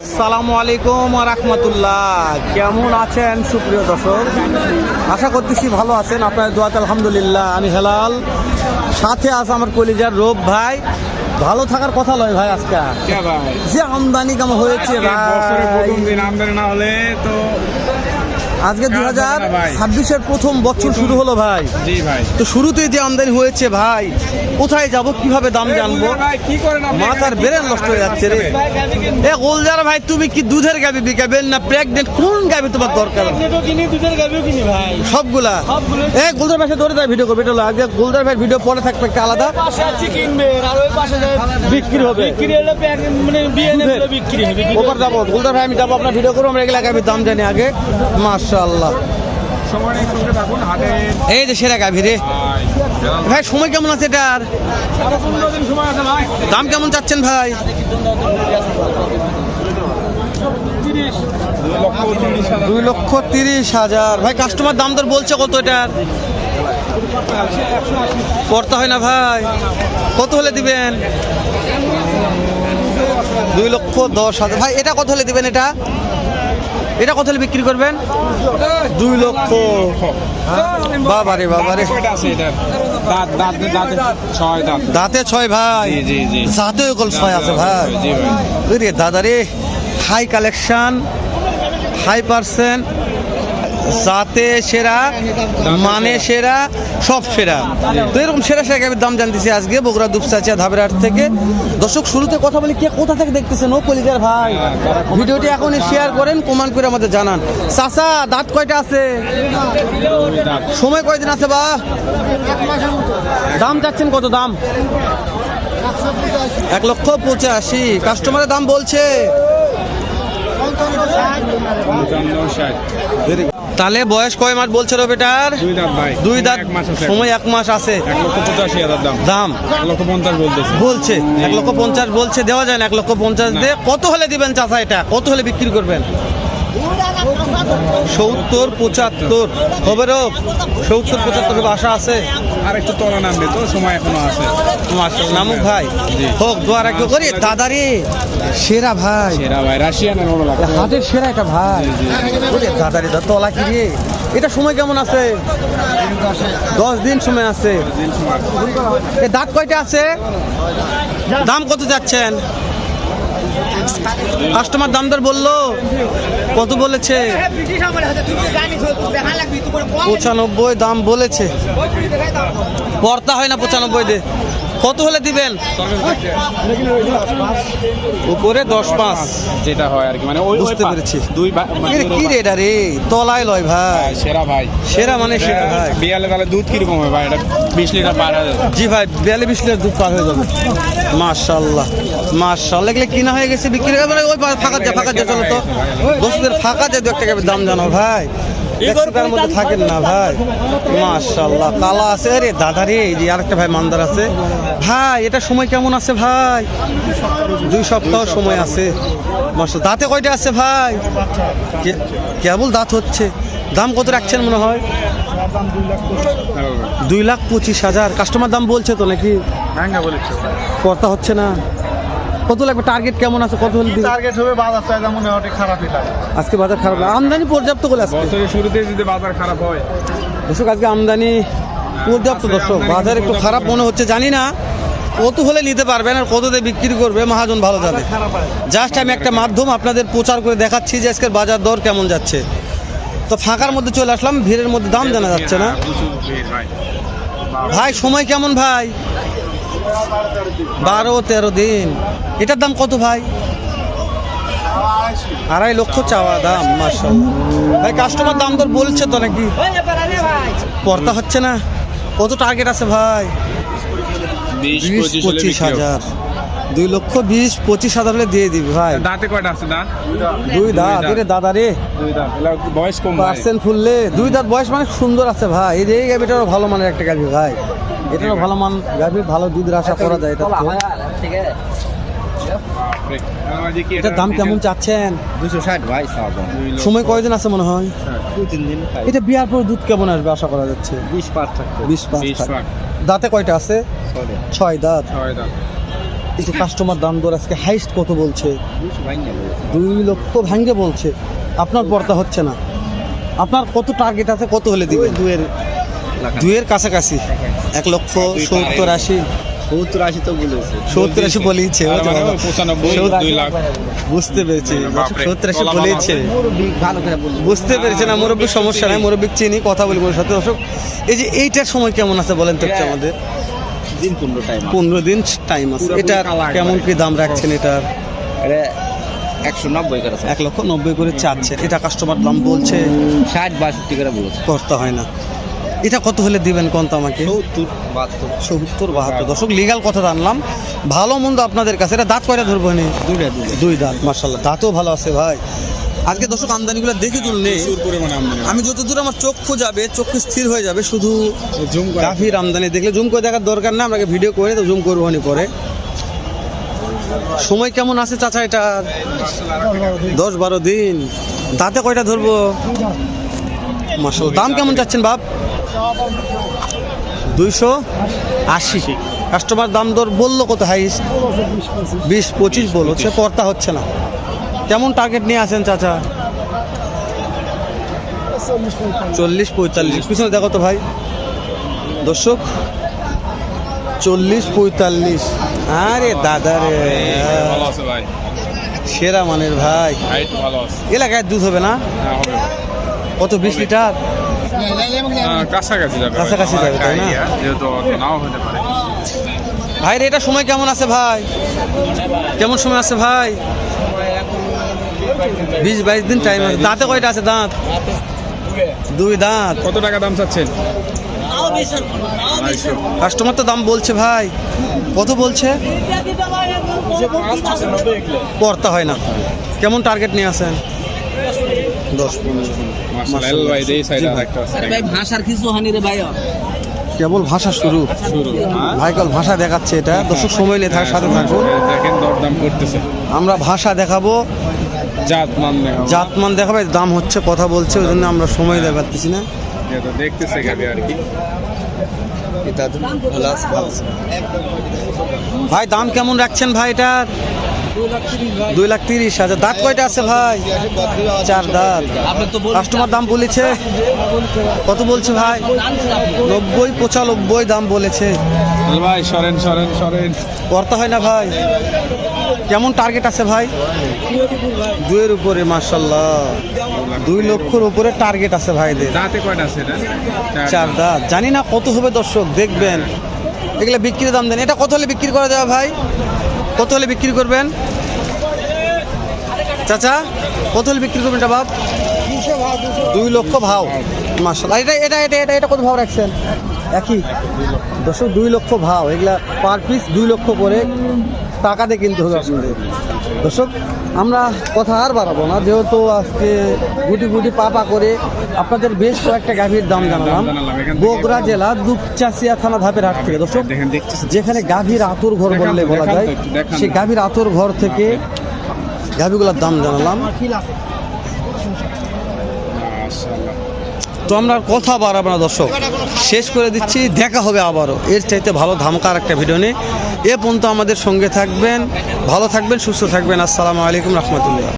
আসসালামু আলাইকুম ওয়া রাহমাতুল্লাহ। কেমন আছেন সুপ্রিয় দর্শক? আশা করতেছি ভালো আছেন। আপনার দোয়াতে আলহামদুলিল্লাহ। আমি হেলাল, সাথে আছে আমার কলিজার রূপ ভাই। ভালো থাকার কথা লয় ভাই। আজকে যে আমদানি কেমন হয়েছে ভাই, আমদানি না হলে তো আজকে 2026-এর প্রথম বছর শুরু হলো ভাই। জি ভাই, তো শুরুতেই যে আমদানি হয়েছে ভাই, কোথায় যাব, কিভাবে দাম জানবো, কি করেন মাথার ব্রেন নষ্ট হয়ে যাচ্ছে রে। এ গোলজার ভাই, তুমি কি দুধের গাবি বিকাবেন না প্রেগনেন্ট? কোন গাবি তোমার দরকার? সবগুলা। এ গোলজার ভাই ধরে দেয় ভিডিও করবে। এটা আগে গোলজার ভাই ভিডিও পরে থাকবে একটা আলাদা, বিক্রি হবে। ওপর যাবো গোলজার ভাই, আমি যাবো, আপনার ভিডিও করবো, আমরা এগুলা গাবির দাম জানি আগে। মাশাআল্লাহ, এই যে সেরা গাভী রে ভাই। সময় কেমন আছে এটার? দাম কেমন চাচ্ছেন ভাই? 2,30,000 ভাই। কাস্টমার দাম দর বলছে কত এটার? পড়তে হয় না ভাই? কত হলে দিবেন? 2,10,000 ভাই। এটা কত হলে দিবেন? এটা কত হলে বিক্রি করবেন? 2 লক্ষ। বাবারে বাবারে, দাঁতে 6 ভাই। দাঁতে কল 6 আছে ভাই। রে দাদা রে, হাই কালেকশন, হাই পার্সেন্ট, জাতে সেরা, মানে সেরা, সব সেরা। তো এরকম সেরা সেরা গাভীর দাম জানতেছি আজকে বগুড়া দুপচাচিয়া ধাবেরহাট থেকে। দর্শক, শুরুতে কথা বলি, কে কোথা থেকে দেখতেছেন? ও কলিজার ভাই, ভিডিওটি এখনই শেয়ার করেন, কমেন্ট করে আমাদের জানান। চাচা, দাঁত কয়টা আছে? সময় কয়দিন আছে বা? দাম চাচ্ছেন কত? দাম 1,85,000। কাস্টমারের দাম বলছে তাহলে বয়স কয় মাস বলছে রে বেটার? 2 দাঁত। সময় 1 মাস আছে। 1,85,000 দাম। 1,50,000 বলছে। 1,50,000 বলছে। দেওয়া যায় না 1,50,000 দিয়ে? কত হলে দিবেন চাচা? এটা কত হলে বিক্রি করবেন? 70-75 হবে রো। 70-75 আশা আছে। আর একটু তলা নামবে তো, সময় এখনো আছে। মাশাআল্লাহ, নামুক ভাই, হোক, দোয়া রাখি করি। দাদারে সেরা ভাই, সেরা ভাই, রাশিয়ানের মতো লাগে। হাতের সেরা এটা ভাই। দাদারে তলা কি রে? এটা সময় কেমন আছে? 10 দিন সময় আছে। এ দাঁত কয়টা আছে? দাম কত যাচ্ছেন? কাস্টমার দাম দর বললো কত? বলেছে 95 দাম বলেছে। পড়তা হয় না 95 দে। কত হলে দিবেন? উপরে 10-5 যেটা হয় আর কি, মানে বুঝতে পেরেছি। কি রে এটা রে? তলায় লয় ভাই। সেরা ভাই, সেরা মানে সেরা ভাই। বিয়ালে তাহলে দুধ কিরকম হবে ভাই? এটা 20 লিটার পার হয়ে যাবে। জি ভাই, 42 লিটার দুধ পার হয়ে যাবে। মাশাআল্লাহ মাশাআল্লাহ। এগুলো কিনা হয়ে গেছে, বিক্রি হবে। ওই ফাঁকা যা চলো তো দোস্তদের, ফাঁকা যা 2 টাকা দাম জানো ভাই। একটার মধ্যে থাকেন না ভাই। মাশাআল্লাহ, কালা আছে রে দাদা রে। এই যে আরেকটা ভাই মানদার আছে ভাই। এটা সময় কেমন আছে ভাই? 2 সপ্তাহ সময় আছে। মাশাআল্লাহ। দাঁতে কয়টা আছে ভাই? কেবল দাঁত হচ্ছে। দাম কত রাখছেন মনে হয়? 2,25,000। কাস্টমার দাম বলছে তো নাকি? কথা হচ্ছে না। কত লাগবে? টার্গেট কেমন আছে? কত হলে টার্গেট হবে? বাজার তো এমন হয় খারাপই লাগে। আজকে বাজার খারাপ, আমদানি পর্যাপ্ত করে আজকে। বছরের শুরুতে যদি বাজার খারাপ হয় দর্শক, আজকে আমদানি পর্যাপ্ত। দর্শক, বাজার একটু খারাপ মনে হচ্ছে। জানি না কত হলে নিতে পারবেন আর কত দিয়ে বিক্রি করবে মহাজন ভালো যাবে। জাস্ট আমি একটা মাধ্যম আপনাদের প্রচার করে দেখাচ্ছি যে আজকের বাজার দর কেমন যাচ্ছে। তো ফাঁকার মধ্যে চলে আসলাম, ভিড়ের মধ্যে দাম জানা যাচ্ছে না ভাই। সময় কেমন ভাই? 12-13 দিন। এটার দাম কত ভাই? 2.5 লক্ষ চাওয়া দাম। মাশাআল্লাহ ভাই। কাস্টমার দাম দর বলছে তো নাকি? পড়তা হচ্ছে না। কত টার্গেট আছে ভাই? 20-25,000। 2,20,000-25,000 হলে দিয়ে দিবি ভাই। দাঁতে কয়টা আছে? দাঁত 2 দাঁত। রে দাদা রে, 2 দাঁত। বয়স কম পার্সেন্ট ফুললে 2 দাঁত বয়স, মানে সুন্দর আছে ভাই। এই যে এই গাভিটারও ভালো মানের একটা গাভি ভাই। এটারও ভালো মান গাভি, ভালো দুধের আশা করা যায়। এটার দাম কেমন চাচ্ছেন? 260 ভাই। সময় কয়দিন আছে মনে হয়? 2-3 দিন। এটা বিয়ার পর দুধ কেমন আসবে আশা করা যাচ্ছে? 20 পার থাকবে। 20 পার। দাঁতে কয়টা আছে? 6 দাঁত। এই যে কাস্টমার দাম দর আজকে হাইস্ট কত বলছে? 2 লক্ষ ভাঙ্গে বলছে। আপনার পড়তা হচ্ছে না। আপনার কত টার্গেট আছে, কত হলে দিবেন? দুইয়ের কাছাকাছি। 1,70,80,000 70-80 তো বলেছে। 70-80 বলেছে। আর মানে 95 2 লাখ। বুঝতে পেরেছি, বাপরে, 70-80 বলেছে। ভালো করে বলুন। বুঝতে পেরেছি না, মুরব্বীর সমস্যা নাই, মুরব্বী চিনি, কথা বলি ওর সাথে। দর্শক, এই যে এইটার সময় কেমন আছে বলেন তো একটু আমাদের? দিন 15 টাইম। 15 দিন টাইম আছে। পুরোপুরি এটা কালার কেমন একবারে। কি দাম রাখছেন এটার? এটা 190 করে আছে। 1,90,000 করে চাচ্ছে। এটা কাস্টমার দাম বলছে 60-62 করে বলেছে। করতে হয় না। এটা কত হলে দিবেন কোন তো আমাকে? 70-72। দর্শক, লিগাল কথা জানলাম, ভালো মন্দ আপনাদের কাছে। এটা দাঁত কয়টা ধরবো নি? দুই দাঁত, মার্শাল্লাহ, দাঁতও ভালো আছে ভাই। আজকে দর্শক আমদানিগুলো দেখে তুললে আমি যতদূর আমার চক্ষু যাবে, চক্ষু স্থির হয়ে যাবে, শুধু গাভীর আমদানি দেখলে জুম করে দেখার দরকার না, আমরা ভিডিও করে তো জুম করবো নি পরে। সময় কেমন আছে চাচা এটা? 10-12 দিন। দাঁতে কয়টা ধরবো? মাশাআল্লাহ। দাম কেমন চাচ্ছেন বাপ? 280। কাস্টমার দাম দর বললো কত হাইস্ট? 20-25 বলছে, পড়তা হচ্ছে না। কেমন টার্গেট নিয়ে আসেন চাচা? 40-45। পিছনে দেখো তো ভাই দর্শক, 40-45। আরে দাদা রে, ভালো আছে ভাই। সেরা মানের ভাই। হাইট ভালো আছে। এলাকায় দুধ হবে না? হ্যাঁ হবে। কত, 20 লিটার? কাছাকাছি যাবে। কাছাকাছি যাবে, তাই না? যেহেতু অত নাও হতে পারে। ভাই রে, এটা সময় কেমন আছে ভাই? কেমন সময় আছে ভাই? 20-22 দিন টাইম আছে। দাঁতে কয়টা আছে দাঁত? 2 দাঁত। কত টাকা দাম চাচ্ছেন? কাস্টমার তো দাম বলছে ভাই, কত বলছে? পড়তা হয় না। কেমন টার্গেট নিয়ে আসেন? 10-15। মাশাআল্লাহ ভাই, এই সাইডে একটা আছে। ভাই ভাষার কিছু হানি রে ভাই। কেবল ভাষা শুরু শুরু। ভাই, কল ভাষা দেখাচ্ছে এটা। দর্শক সময় নিয়ে থাকার সাথে থাকুন, দেখেন দরদাম করতেছে। আমরা ভাষা দেখাবো, জাতমান দেখো। জাতমান দেখাবে, দাম হচ্ছে, কথা বলছে, ওই জন্য আমরা সময় দেখাচ্ছি না। যেহেতু দেখতেছে গাবি আর কি। ভাই দাম কেমন রাখছেন ভাই এটার? 2,30,000। দাঁত কয়টা আছে ভাই? 4 দাঁত। কাস্টমার দাম বলেছে কত বলছে ভাই? 90-95 দাম বলেছে। ভাই সরেন সরেন সরেন। করতে হয় না ভাই। কেমন টার্গেট আছে ভাই? 2-এর উপরে, মাশাআল্লাহ, 2 লক্ষর উপরে টার্গেট আছে ভাইদের। দাঁতে কয়টা আছে এটা? 4 দাঁত। জানি না কত হবে দর্শক, দেখবেন। এগুলা বিক্রির দাম দেন। এটা কত হলে বিক্রি করা যাবে ভাই? কত হলে বিক্রি করবেন চাচা? কত হলে বিক্রি করবেন এটা বাপ? 2 লক্ষ ভাও, মাশাআল্লাহ। এটা এটা এটা এটা এটা কত ভাও রাখছেন? একই দর্শক, 2 লক্ষ ভাও। এগুলা পার পিস 2 লক্ষ করে টাকা দিয়ে কিনতে হবে আপনাদের। দর্শক, আমরা কথা আর বাড়াবো না, যেহেতু আজকে গুটি গুটি পা করে আপনাদের বেশ কয়েকটা গাভীর দাম জানালাম। বগুড়া জেলা দুপচাচিয়া থানা ধাপের হাট থেকে দর্শক, দেখেন দেখতেছে। যেখানে গাভীর আতর ঘর বললে বলা যায়, সেই গাভীর আতর ঘর থেকে গাভীগুলোর দাম জানালাম। মাশাআল্লাহ। তো আমরা আর কথা বাড়াবো না দর্শক, শেষ করে দিচ্ছি। দেখা হবে আবারও এর চাইতে ভালো ধামকার একটা ভিডিও নিয়ে। এ পর্যন্ত আমাদের সঙ্গে থাকবেন, ভালো থাকবেন, সুস্থ থাকবেন। আসসালামু আলাইকুম রহমতুল্লাহ।